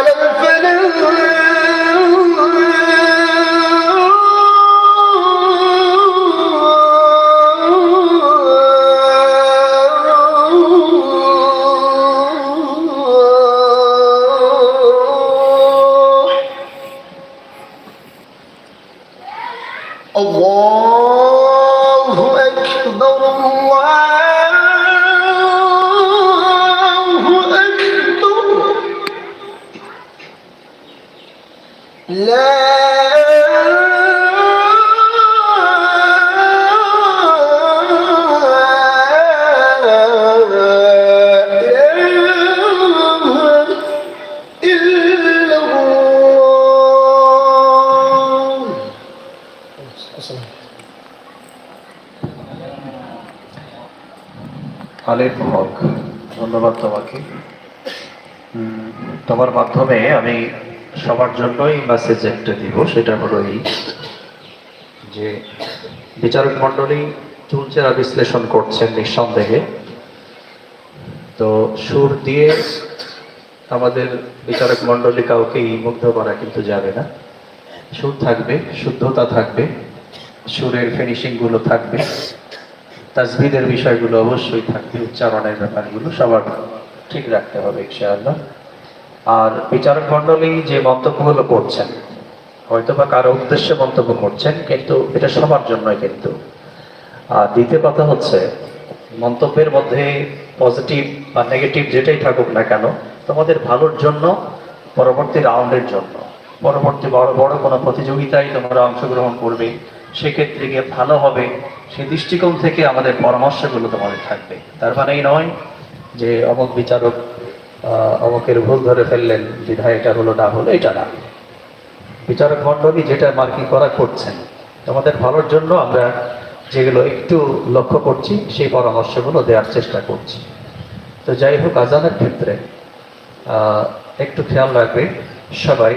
على الفلاح. الله أكبر الله أكبر لا আলিফ হক, ধন্যবাদ তোমাকে। তোমার মাধ্যমে আমি সবার জন্যই মেসেজ একটা দিব, সেটা হলো এই যে বিচারক মণ্ডলী চুলচেরা বিশ্লেষণ করছেন নিঃসন্দেহে। তো সুর দিয়ে আমাদের বিচারক মণ্ডলী কাউকেই মুগ্ধ করা কিন্তু যাবে না। সুর থাকবে, শুদ্ধতা থাকবে, সুরের ফিনিশিংগুলো থাকবে, তাসবিদের বিষয়গুলো অবশ্যই থাকবে, উচ্চারণের ব্যাপারগুলো সবার ঠিক রাখতে হবে ইনশাআল্লাহ। আর বিচারক মণ্ডলী যে মন্তব্যগুলো করছেন, হয়তো বা কারো উদ্দেশ্যে মন্তব্য করছেন, কিন্তু এটা সবার জন্যই কিন্তু। আর দ্বিতীয় কথা হচ্ছে, মন্তব্যের মধ্যে পজিটিভ বা নেগেটিভ যেটাই থাকুক না কেন, তোমাদের ভালোর জন্য, পরবর্তী রাউন্ডের জন্য, পরবর্তী বড় বড় কোনো প্রতিযোগিতায় তোমরা অংশগ্রহণ করবে, সেক্ষেত্রে গিয়ে ভালো হবে, সেই দৃষ্টিকোণ থেকে আমাদের পরামর্শগুলো তোমাদের থাকবে। তার মানে এই নয় যে অমুক বিচারক অমুকের ভুল ধরে ফেললেন, বিধায় এটা হলো না হলো, এটা না। বিচারক মণ্ডলী যেটা মার্কিং করা করছেন তোমাদের ভালোর জন্য, আমরা যেগুলো একটু লক্ষ্য করছি সেই পরামর্শগুলো দেওয়ার চেষ্টা করছি। তো যাই হোক, আজানের ক্ষেত্রে একটু খেয়াল রাখবে সবাই,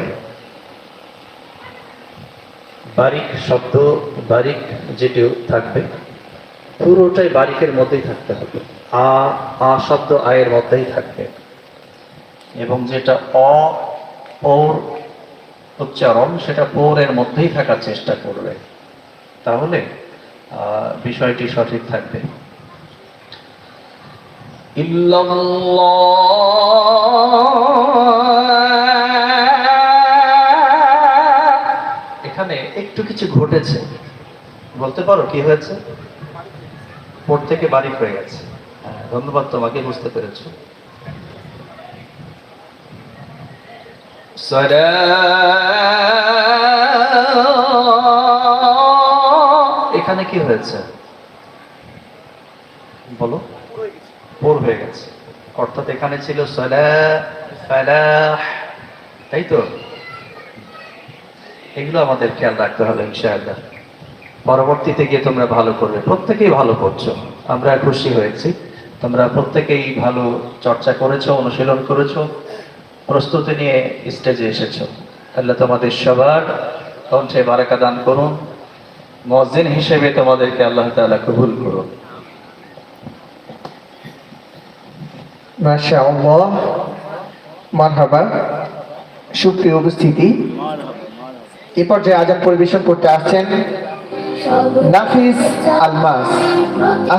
বারিক শব্দ, বারিক যেটিও থাকবে পুরোটাই বারিকের মধ্যেই থাকতে হবে। আ শব্দ আয়ের মধ্যেই থাকবে, এবং যেটা ওর উচ্চারণ সেটা পোরের মধ্যেই থাকার চেষ্টা করবে, তাহলে বিষয়টি সঠিক থাকবে। এখানে একটু কিছু ঘটেছে, বলতে পারো কি হয়েছে? পোর থেকে বারিক হয়ে গেছে। ধন্যবাদ তোমাকে, বুঝতে পেরেছো। এখানে কি হয়েছে বলো? পোর হয়ে গেছে, অর্থাৎ এখানে ছিল তাই তো? এগুলো আমাদের খেয়াল রাখতে হবে ইনশাআল্লাহ। পরবর্তীতে গিয়ে তোমরা ভালো করবে, প্রত্যেকেই ভালো করছো, আমরা খুশি হয়েছি। তোমরা প্রত্যেকেই ভালো চর্চা করেছো, অনুশীলন করেছো, প্রস্তুতি নিয়ে স্টেজে এসেছো। আল্লাহ তোমাদের সবার কণ্ঠে বারাকা দান করুন, মুয়াজ্জিন হিসেবে তোমাদেরকে আল্লাহ তাআলা কবুল করুন। মাশাআল্লাহ, মারহাবা। সুপ্রিয় উপস্থিতি, এ পর্যায়ে আজান পরিবেশন করতে আসছেন নাফিস আলমাস।